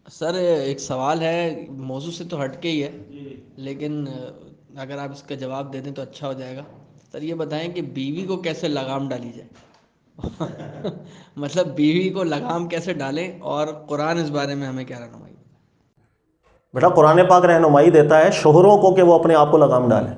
سر ایک سوال ہے، موضوع سے تو ہٹ کے ہی ہے، لیکن اگر آپ اس کا جواب دے دیں تو اچھا ہو جائے گا۔ سر یہ بتائیں کہ بیوی کو کیسے لگام ڈالی جائے؟ مطلب بیوی کو لگام کیسے ڈالیں، اور قرآن اس بارے میں ہمیں کیا رہنمائی؟ بیٹا قرآن پاک رہنمائی دیتا ہے شوہروں کو کہ وہ اپنے آپ کو لگام ڈالیں۔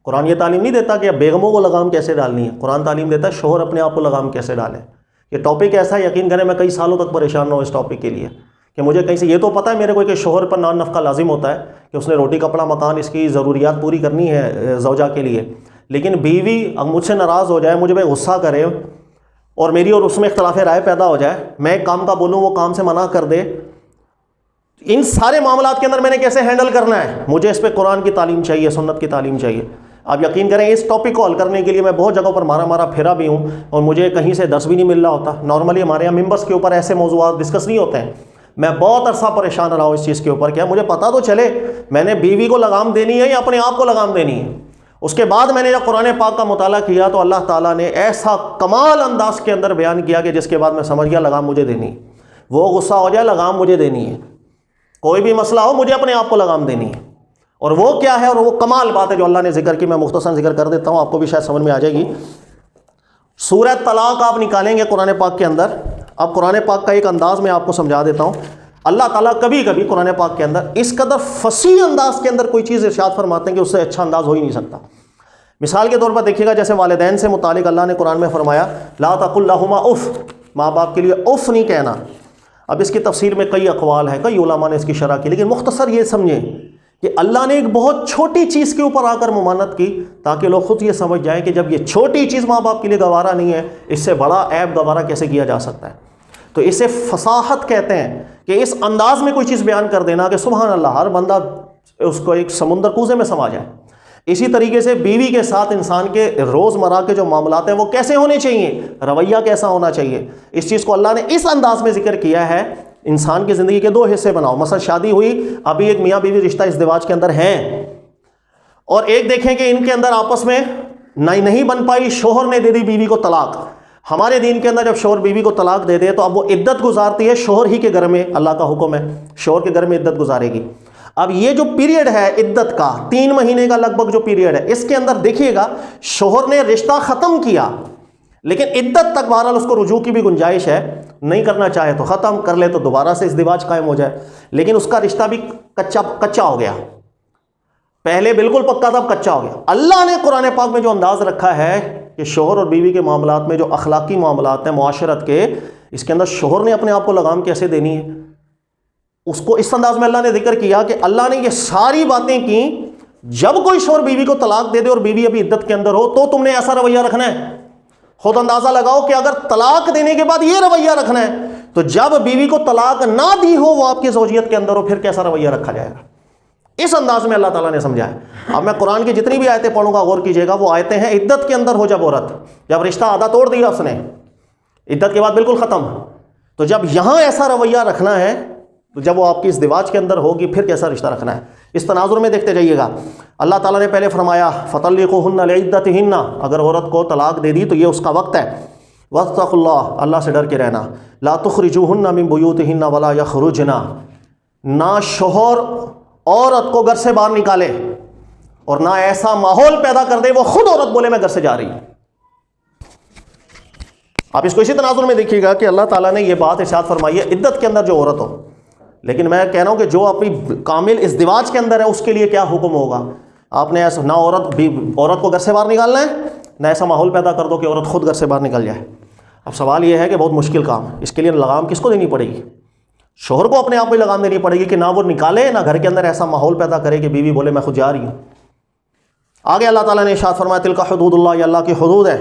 قرآن یہ تعلیم نہیں دیتا کہ اب بیگموں کو لگام کیسے ڈالنی ہے، قرآن تعلیم دیتا ہے شوہر اپنے آپ کو لگام کیسے ڈالیں۔ یہ ٹاپک ایسا ہے، یقین کریں میں کئی سالوں تک پریشان رہا ہوں اس ٹاپک کے لیے کہ مجھے کہیں سے یہ تو پتہ ہے میرے کو کہ شوہر پر نان نفقہ لازم ہوتا ہے کہ اس نے روٹی کپڑا مکان اس کی ضروریات پوری کرنی ہے زوجہ کے لیے، لیکن بیوی اب مجھ سے ناراض ہو جائے، مجھے غصہ کرے اور میری اور اس میں اختلاف رائے پیدا ہو جائے، میں ایک کام کا بولوں وہ کام سے منع کر دے، ان سارے معاملات کے اندر میں نے کیسے ہینڈل کرنا ہے؟ مجھے اس پہ قرآن کی تعلیم چاہیے، سنت کی تعلیم چاہیے۔ آپ یقین کریں اس ٹاپک کو حل کرنے کے لیے میں بہت جگہوں پر مارا پھرا بھی ہوں اور مجھے کہیں سے درس بھی نہیں مل رہا ہوتا۔ نارملی ہمارے یہاں ممبرس کے اوپر ایسے موضوعات ڈسکس نہیں ہوتے ہیں۔ میں بہت عرصہ پریشان رہا ہوں اس چیز کے اوپر، کیا مجھے پتا تو چلے میں نے بیوی کو لگام دینی ہے یا اپنے آپ کو لگام دینی ہے۔ اس کے بعد میں نے جب قرآن پاک کا مطالعہ کیا تو اللہ تعالیٰ نے ایسا کمال انداز کے اندر بیان کیا کہ جس کے بعد میں سمجھ گیا لگام مجھے دینی ہے۔ وہ غصہ ہو جائے لگام مجھے دینی ہے، کوئی بھی مسئلہ ہو مجھے اپنے آپ کو لگام دینی ہے۔ اور وہ کیا ہے، اور وہ کمال بات ہے جو اللہ نے ذکر کی، میں مختصر ذکر کر دیتا ہوں، آپ کو بھی شاید سمجھ میں آ جائے گی۔ سورہ طلاق آپ نکالیں گے قرآن پاک کے اندر، اب قرآن پاک کا ایک انداز میں آپ کو سمجھا دیتا ہوں۔ اللہ تعالیٰ کبھی کبھی قرآن پاک کے اندر اس قدر فصیح انداز کے اندر کوئی چیز ارشاد فرماتے ہیں کہ اس سے اچھا انداز ہو ہی نہیں سکتا۔ مثال کے طور پر دیکھیے گا، جیسے والدین سے متعلق اللہ نے قرآن میں فرمایا لا تقل لہما اف، ماں باپ کے لیے اف نہیں کہنا۔ اب اس کی تفسیر میں کئی اقوال ہیں، کئی علماء نے اس کی شرح کی، لیکن مختصر یہ سمجھیں کہ اللہ نے ایک بہت چھوٹی چیز کے اوپر آ کر ممانعت کی تاکہ لوگ خود یہ سمجھ جائیں کہ جب یہ چھوٹی چیز ماں باپ کے لیے گوارا نہیں ہے، اس سے بڑا عیب گوارا کیسے کیا جا سکتا ہے۔ تو اسے فصاحت کہتے ہیں کہ اس انداز میں کوئی چیز بیان کر دینا کہ سبحان اللہ، ہر بندہ اس کو ایک سمندر کوزے میں سما جائے۔ اسی طریقے سے بیوی کے ساتھ انسان کے روزمرہ کے جو معاملات ہیں وہ کیسے ہونے چاہیے، رویہ کیسا ہونا چاہیے، اس چیز کو اللہ نے اس انداز میں ذکر کیا ہے۔ انسان کی زندگی کے دو حصے بناؤ، مثلا شادی ہوئی، ابھی ایک میاں بیوی رشتہ ازدواج کے اندر ہیں، اور ایک دیکھیں کہ ان کے اندر آپس میں نہیں بن پائی، شوہر نے دے دی بیوی کو طلاق۔ ہمارے دین کے اندر جب شوہر بیوی کو طلاق دے دے تو اب وہ عدت گزارتی ہے شوہر ہی کے گھر میں، اللہ کا حکم ہے شوہر کے گھر میں عدت گزارے گی۔ اب یہ جو پیریڈ ہے عدت کا 3 مہینے کا لگ بھگ جو پیریڈ ہے، اس کے اندر دیکھیے گا شوہر نے رشتہ ختم کیا، لیکن عدت تک بہرحال اس کو رجوع کی بھی گنجائش ہے، نہیں کرنا چاہے تو ختم کر لے تو دوبارہ سے ازدواج قائم ہو جائے، لیکن اس کا رشتہ بھی کچا ہو گیا، پہلے بالکل پکا تھا اب کچا ہو گیا۔ اللہ نے قرآن پاک میں جو انداز رکھا ہے کہ شوہر اور بیوی کے معاملات میں جو اخلاقی معاملات ہیں معاشرت کے، اس کے اندر شوہر نے اپنے آپ کو لگام کیسے دینی ہے، اس کو اس انداز میں اللہ نے ذکر کیا کہ اللہ نے یہ ساری باتیں کی۔ جب کوئی شوہر بیوی کو طلاق دے دے اور بیوی ابھی عدت کے اندر ہو تو تم نے ایسا رویہ رکھنا ہے۔ خود اندازہ لگاؤ کہ اگر طلاق دینے کے بعد یہ رویہ رکھنا ہے تو جب بیوی کو طلاق نہ دی ہو وہ آپ کی زوجیت کے اندر ہو پھر کیسا رویہ رکھا جائے گا۔ اس انداز میں اللہ تعالیٰ نے سمجھایا۔ اب میں قرآن کی جتنی بھی آیتیں پڑھوں گا غور کیجیے گا، وہ آیتیں ہیں عدت کے اندر ہو، جب عورت جب رشتہ آدھا توڑ دیا اس نے، عدت کے بعد بالکل ختم، تو جب یہاں ایسا رویہ رکھنا ہے تو جب وہ آپ کی ازدواج کے اندر ہوگی پھر کیسا رشتہ رکھنا ہے۔ اس تناظر میں دیکھتے جائیے گا، اللہ تعالیٰ نے پہلے فرمایا فَطَلِّقُوهُنَّ لِعِدَّتِهِنَّ، اگر عورت کو طلاق دے دی تو یہ اس کا وقت ہے، وَاتَّقُوا اللَّهَ، اللہ سے ڈر کے رہنا، لَا تُخْرِجُوهُنَّ مِن بُيُوتِهِنَّ وَلَا يَخْرُجْنَ، نہ شوہر عورت کو گھر سے باہر نکالے اور نہ ایسا ماحول پیدا کر دے وہ خود عورت بولے میں گھر سے جا رہی ہوں۔ آپ اس کو اسی تناظر میں دیکھیے گا کہ اللہ تعالیٰ نے یہ بات ارشاد فرمائی ہے عدت کے اندر جو عورت ہو، لیکن میں کہہ رہا ہوں کہ جو اپنی کامل ازدواج کے اندر ہے اس کے لیے کیا حکم ہوگا۔ آپ نے ایسا نہ عورت کو گھر سے باہر نکالنا ہے، نہ ایسا ماحول پیدا کر دو کہ عورت خود گھر سے باہر نکل جائے۔ اب سوال یہ ہے کہ بہت مشکل کام ہے، اس کے لیے لگام کس کو دینی پڑے گی؟ شوہر کو اپنے آپ کو لگام دینی پڑے گی کہ نہ وہ نکالے نہ گھر کے اندر ایسا ماحول پیدا کرے کہ بیوی بولے میں خود جا رہی ہوں۔ آگے اللہ تعالیٰ نے ارشاد فرمایا تلک حدود اللہ، یہ اللہ کی حدود ہے۔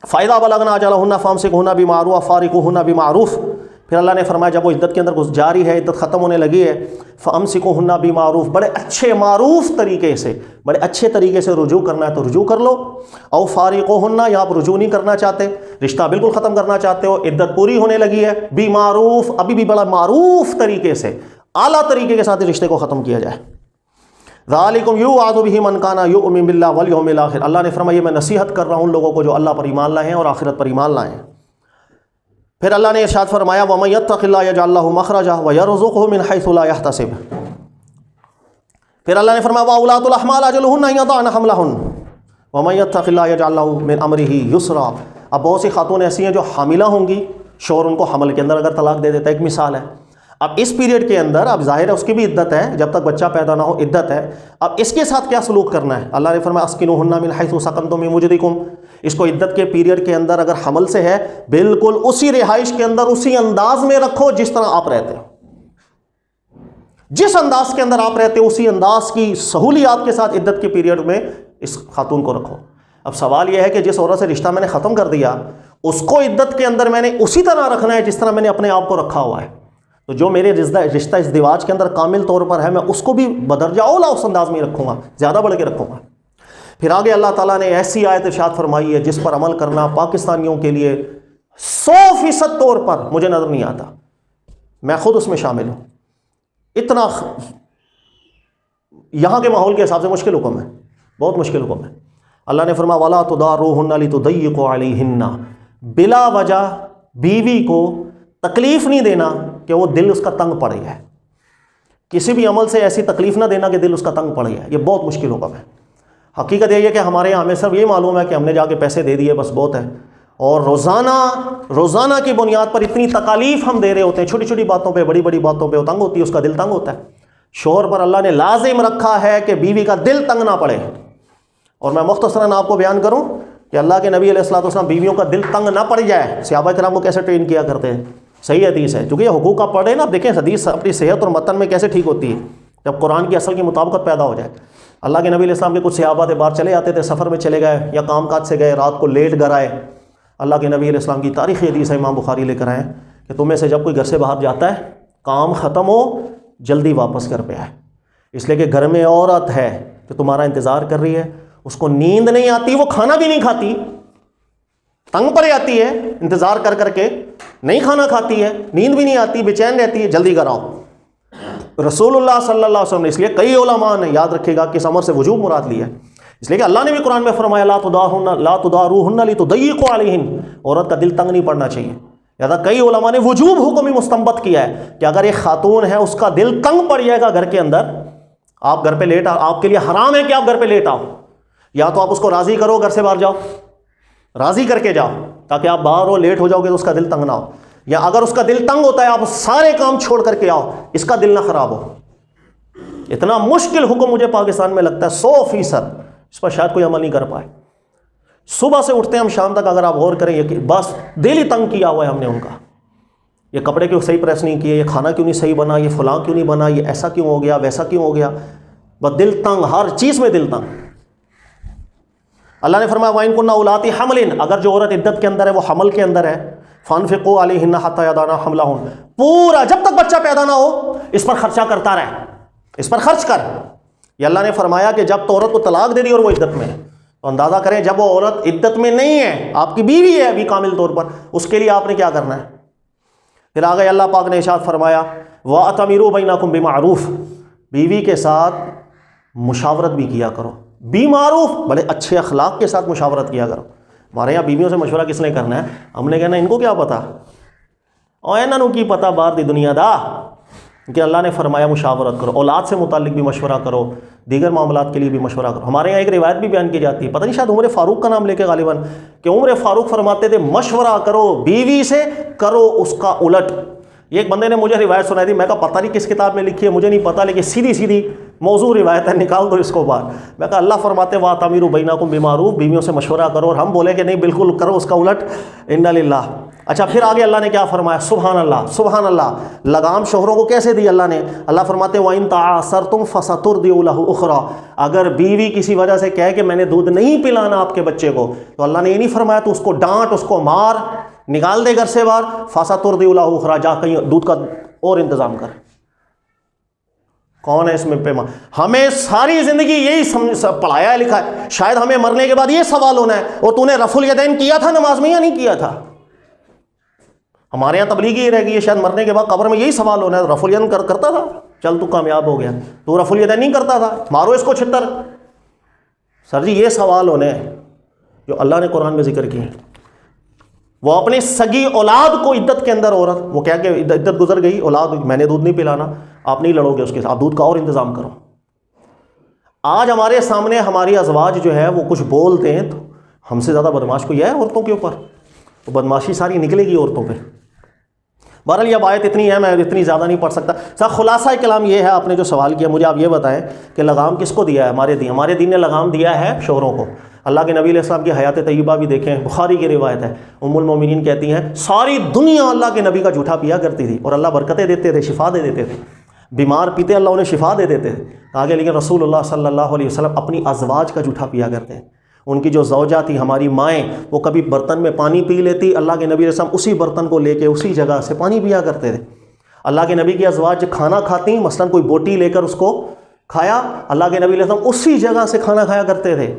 فَإِذَا بَلَغْنَ أَجَلَهُنَّ فَأَمْسِكُوهُنَّ بِمَعْرُوفٍ وَفَارِقُوهُنَّ بِمَعْرُوفٍ، پھر اللہ نے فرمایا جب وہ عدت کے اندر جاری ہے، عدت ختم ہونے لگی ہے، فَأَمْسِكُوهُنَّ بِمَعْرُوفٍ، بڑے اچھے معروف طریقے سے، بڑے اچھے طریقے سے رجوع کرنا ہے تو رجوع کر لو، او فارقوهن، یا آپ رجوع نہیں کرنا چاہتے، رشتہ بالکل ختم کرنا چاہتے ہو، عدت پوری ہونے لگی ہے، بِمَعْرُوف، ابھی بھی بڑا معروف طریقے سے اعلیٰ طریقے کے ساتھ رشتے کو ختم کیا جائے۔ ذالکم یوعظ بہ من کان یؤمن باللہ والیوم الآخر، اللہ نے فرمایا میں نصیحت کر رہا ہوں ان لوگوں کو جو اللہ پر ایمان لائے ہیں اور آخرت پر ایمان لائے ہیں۔ پھر اللہ نے ارشاد فرمایا وَمَن يَتَّقِ اللَّهَ يَجْعَل لَّهُ مَخْرَجًا وَيَرْزُقْهُ مِنْ حَيْثُ لَا يَحْتَسِبُ. پھر اللہ نے فرمایا وَأُولَاتُ الْأَحْمَالِ أَجَلُهُنَّ أَن يَضَعْنَ حَمْلَهُنَّ وَمَن يَتَّقِ اللَّهَ يَجْعَل لَّهُ مِنْ أَمْرِهِ يُسْرًا. اب بہت سی خاتون ایسی ہیں جو حاملہ ہوں گی، شوہر ان کو حمل کے اندر اگر طلاق دے دیتا ہے، ایک مثال ہے. اب اس پیریڈ کے اندر اب ظاہر ہے اس کی بھی عدت ہے، جب تک بچہ پیدا نہ ہو عدت ہے. اب اس کے ساتھ کیا سلوک کرنا ہے؟ اللہ نے فرمایا اسکنوہن من حیث سکنتم من وجدکم. اس کو عدت کے پیریڈ کے اندر اگر حمل سے ہے بالکل اسی رہائش کے اندر اسی انداز میں رکھو جس طرح آپ رہتے ہو. جس انداز کے اندر آپ رہتے ہو اسی انداز کی سہولیات کے ساتھ عدت کے پیریڈ میں اس خاتون کو رکھو. اب سوال یہ ہے کہ جس عورت سے رشتہ میں نے ختم کر دیا اس کو عدت کے اندر میں نے اسی طرح رکھنا ہے جس طرح میں نے اپنے آپ کو رکھا ہوا ہے. تو جو میرے رشتہ ازدواج کے اندر کامل طور پر ہے میں اس کو بھی بدرجہ اولا اس انداز میں رکھوں گا، زیادہ بڑھ کے رکھوں گا. پھر آگے اللہ تعالیٰ نے ایسی آیت ارشاد فرمائی ہے جس پر عمل کرنا پاکستانیوں کے لیے 100% طور پر مجھے نظر نہیں آتا. میں خود اس میں شامل ہوں. اتنا یہاں کے ماحول کے حساب سے مشکل حکم ہے، بہت مشکل حکم ہے. اللہ نے فرمایا وَلَا تُضَارُوهُنَّ لِتُضَيِّقُوا عَلَيْهِنَّ. بلا وجہ بیوی کو تکلیف نہیں دینا کہ وہ دل اس کا تنگ پڑ گیا ہے. کسی بھی عمل سے ایسی تکلیف نہ دینا کہ دل اس کا تنگ پڑ گیا ہے. یہ بہت مشکل حکم ہے. حقیقت یہ ہے کہ ہمارے یہاں ہمیں صرف یہ معلوم ہے کہ ہم نے جا کے پیسے دے دیے بس بہت ہے، اور روزانہ کی بنیاد پر اتنی تکالیف ہم دے رہے ہوتے ہیں، چھوٹی چھوٹی باتوں پہ بڑی بڑی باتوں پہ وہ تنگ ہوتی ہے، اس کا دل تنگ ہوتا ہے. شوہر پر اللہ نے لازم رکھا ہے کہ بیوی کا دل تنگ نہ پڑے. اور میں مختصراً آپ کو بیان کروں کہ اللہ کے نبی علیہ الصلوۃ والسلام بیویوں کا دل تنگ نہ پڑ جائے صحابہ کرام کو کیسے ٹرین کیا کرتے ہیں. صحیح حدیث ہے، چونکہ یہ حقوق آپ پڑھیں نا، آپ دیکھیں حدیث اپنی صحت اور متن میں کیسے ٹھیک ہوتی ہے جب قرآن کی اصل کی مطابقت پیدا ہو جائے. اللہ کے نبی علیہ السلام کے کچھ صحابہ تھے، باہر چلے آتے تھے، سفر میں چلے گئے یا کام کاج سے گئے، رات کو لیٹ گھر آئے. اللہ کے نبی علیہ السلام کی تاریخی حدیث ہے، امام بخاری لے کر آئے کہ تم میں سے جب کوئی گھر سے باہر جاتا ہے کام ختم ہو جلدی واپس گھر پہ آئے، اس لیے کہ گھر میں عورت ہے کہ تمہارا انتظار کر رہی ہے. اس کو نیند نہیں آتی، وہ کھانا بھی نہیں کھاتی، تنگ پڑ جاتی ہے انتظار کر کر کے، نہیں کھانا کھاتی ہے، نیند بھی نہیں آتی، بے چین رہتی ہے، جلدی گھر آؤ. رسول اللہ صلی اللہ علیہ وسلم نے، اس لیے کئی علماء نے یاد رکھے گا کہ اس امر سے وجوب مراد لیا ہے، اس لیے کہ اللہ نے بھی قرآن میں فرمایا لا تضاروهن لتضيقوا عليهن. عورت کا دل تنگ نہیں پڑنا چاہیے. لہٰذا کئی علماء نے وجوب حکم ہی مستنبط کیا ہے کہ اگر ایک خاتون ہے اس کا دل تنگ پڑ جائے گا گھر کے اندر، آپ گھر پہ لیٹ آؤ، آپ کے لیے حرام ہے کہ آپ گھر پہ لیٹ آؤ. یا تو آپ اس کو راضی کرو گھر سے باہر جاؤ، راضی کر کے جاؤ تاکہ آپ باہر ہو لیٹ ہو جاؤ گے تو اس کا دل تنگ نہ ہو، یا اگر اس کا دل تنگ ہوتا ہے آپ سارے کام چھوڑ کر کے آؤ، اس کا دل نہ خراب ہو. اتنا مشکل حکم مجھے پاکستان میں لگتا ہے 100%، اس پر شاید کوئی عمل نہیں کر پائے. صبح سے اٹھتے ہیں ہم شام تک، اگر آپ غور کریں یہ بس دل ہی تنگ کیا ہوا ہے ہم نے ان کا. یہ کپڑے کیوں صحیح پریس نہیں کیے، یہ کھانا کیوں نہیں صحیح بنا، یہ فلاں کیوں نہیں بنا، یہ ایسا کیوں ہو گیا، ویسا کیوں ہو گیا، بس دل تنگ، ہر چیز میں دل تنگ. اللہ نے فرمایا وَإِن كُنَّ أُولَاتِ حَمْلٍ. اگر جو عورت عدت کے اندر ہے وہ حمل کے اندر ہے، فَأَنفِقُوا عَلَيْهِنَّ حَتَّى يَضَعْنَ حَمْلَهُنَّ. پورا جب تک بچہ پیدا نہ ہو اس پر خرچہ کرتا رہے، اس پر خرچ کر. یہ اللہ نے فرمایا کہ جب تو عورت کو طلاق دے دی اور وہ عدت میں ہے، تو اندازہ کریں جب وہ عورت عدت میں نہیں ہے، آپ کی بیوی ہے ابھی کامل طور پر، اس کے لیے آپ نے کیا کرنا ہے. پھر آگے اللہ پاک نے ارشاد فرمایا وَأَتَمِرُوا بَيْنَكُمْ بِمَعْرُوفٍ. بیوی کے ساتھ مشاورت بھی کیا کرو، بی معروف، بڑے اچھے اخلاق کے ساتھ مشاورت کیا کرو. ہمارے یہاں بیویوں سے مشورہ کس نے کرنا ہے؟ ہم نے کہنا ان کو کیا پتا، اور انہوں کی پتا باہر دی دنیا دا. کہ اللہ نے فرمایا مشاورت کرو، اولاد سے متعلق بھی مشورہ کرو، دیگر معاملات کے لیے بھی مشورہ کرو. ہمارے یہاں ایک روایت بھی بیان کی جاتی ہے، پتہ نہیں شاید عمر فاروق کا نام لے کے غالباً، کہ عمر فاروق فرماتے تھے مشورہ کرو بیوی سے، کرو اس کا الٹ. ایک بندے نے مجھے روایت سنائی تھی، میں کہا پتہ نہیں کس کتاب میں لکھی ہے مجھے نہیں پتا، لیکن سیدھی سیدھی موضوع روایت ہے، نکال دو اس کو باہر. میں کہا اللہ فرماتے وَأَتَمِرُوا بَيْنَكُمْ بِمَعْرُوفٍ، بیویوں سے مشورہ کرو، اور ہم بولے کہ نہیں بالکل کرو اس کا الٹ، اِنَّ لِلَّهِ. اچھا پھر آگے اللہ نے کیا فرمایا، سبحان اللہ سبحان اللہ. لگام شوہروں کو کیسے دی اللہ نے؟ اللہ فرماتے وَإِن تَعَاسَرْتُمْ فَسَتُرْضِعُ لَهُ أُخْرَىٰ. اگر بیوی کسی وجہ سے کہے کہ میں نے دودھ نہیں پلانا آپ کے بچے کو، تو اللہ نے یہ نہیں فرمایا تو اس کو ڈانٹ، اس کو مار، نکال دے گھر سے باہر. فَسَتُرْضِعُ لَهُ أُخْرَىٰ، جا کہیں دودھ کا اور انتظام کر. کون ہے اس میں پیما؟ ہمیں ساری زندگی یہی پڑھایا ہے لکھا ہے، شاید ہمیں مرنے کے بعد یہ سوال ہونا ہے اور تو نے رفع الیدین کیا تھا نماز میں یا نہیں کیا تھا. ہمارے یہاں تبلیغی یہ رہ گئی ہے، شاید مرنے کے بعد قبر میں یہی سوال ہونا ہے، رفع الیدین کرتا تھا، چل تو کامیاب ہو گیا، تو رفع الیدین نہیں کرتا تھا، مارو اس کو چھتر. سر جی یہ سوال ہونے ہیں جو اللہ نے قرآن میں ذکر کیے ہیں. وہ اپنے سگی اولاد کو عدت کے اندر عورت، وہ کیا کہ عدت گزر گئی، اولاد میں نے دودھ نہیں پلانا، آپ نہیں لڑو گے اس کے ساتھ، آپ دودھ کا اور انتظام کرو۔ آج ہمارے سامنے ہماری ازواج جو ہے وہ کچھ بولتے ہیں تو ہم سے زیادہ بدماش کوئی ہے عورتوں کے اوپر؟ تو بدماشی ساری نکلے گی عورتوں پہ۔ بہرحال یہ آیت اتنی ہے، میں اتنی زیادہ نہیں پڑھ سکتا۔ صاحب خلاصہ کلام یہ ہے، آپ نے جو سوال کیا مجھے آپ یہ بتائیں کہ لگام کس کو دیا ہے؟ ہمارے دین نے لگام دیا ہے شوہروں کو۔ اللہ کے نبی علیہ السلام کی حیات طیبہ بھی دیکھیں، بخاری کی روایت ہے، ام المومنین کہتی ہیں ساری دنیا اللہ کے نبی کا جھوٹا پیا کرتی تھی اور اللہ برکتیں دیتے تھے، شفا دے دیتے تھے، بیمار پیتے اللہ انہیں شفا دے دیتے تھے آگے، لیکن رسول اللہ صلی اللہ علیہ وسلم اپنی ازواج کا جھوٹا پیا کرتے ہیں۔ ان کی جو زوجہ تھی ہماری مائیں، وہ کبھی برتن میں پانی پی لیتی، اللہ کے نبی علیہ السلام اسی برتن کو لے کے اسی جگہ سے پانی پیا کرتے تھے۔ اللہ کے نبی کی ازواج کھانا کھاتی، مثلا کوئی بوٹی لے کر اس کو کھایا، اللہ کے نبی علیہ السلام اسی جگہ سے کھانا کھایا کرتے تھے۔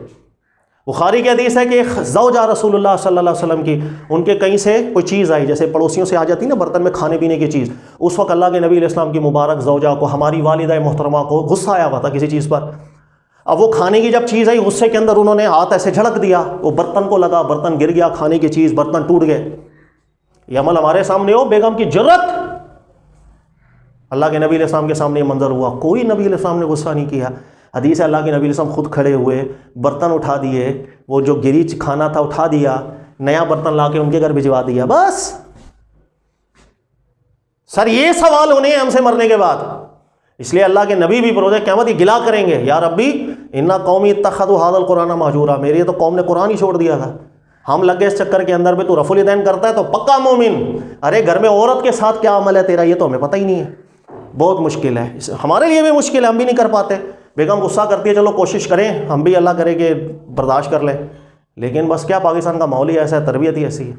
بخاری کی حدیث ہے کہ ایک زوجہ رسول اللہ صلی اللہ علیہ وسلم کی، ان کے کہیں سے کوئی چیز آئی، جیسے پڑوسیوں سے آ جاتی نا برتن میں کھانے پینے کی چیز، اس وقت اللہ کے نبی علیہ السلام کی مبارک زوجہ کو، ہماری والدہ محترمہ کو غصہ آیا ہوا تھا کسی چیز پر۔ اب وہ کھانے کی جب چیز آئی، غصے کے اندر انہوں نے ہاتھ ایسے جھڑک دیا، وہ برتن کو لگا، برتن گر گیا، کھانے کی چیز، برتن ٹوٹ گئے۔ یہ عمل ہمارے سامنے ہو، بیگم کی جرت، اللہ کے نبی علیہ السلام کے سامنے یہ منظر ہوا، کوئی نبی علیہ السلام نے غصہ نہیں کیا۔ حدیث ہے اللہ کے نبی علیہ السلام خود کھڑے ہوئے، برتن اٹھا دیے، وہ جو گری کھانا تھا اٹھا دیا، نیا برتن لا کے ان کے گھر بھجوا دیا۔ بس سر یہ سوال ہونے ہیں ہم سے مرنے کے بعد، اس لیے اللہ کے نبی بھی بروز قیامت یہ گلا کریں گے، یا ربی انا قومی اتخذوا ھذا القرآن مہجورا، میری تو قوم نے قرآن ہی چھوڑ دیا تھا، ہم لگ گئے اس چکر کے اندر پہ، تو رفع الیدین کرتا ہے تو پکا مومن، ارے گھر میں عورت کے ساتھ کیا عمل ہے تیرا یہ تو ہمیں پتہ ہی نہیں ہے۔ بہت مشکل ہے، ہمارے لیے بھی مشکل ہے، ہم بھی نہیں کر پاتے۔ بیگم غصہ کرتی ہے، چلو کوشش کریں ہم بھی، اللہ کرے کہ برداشت کر لیں، لیکن بس کیا، پاکستان کا ماحول ہی ایسا ہے، تربیت ہی ایسی ہے۔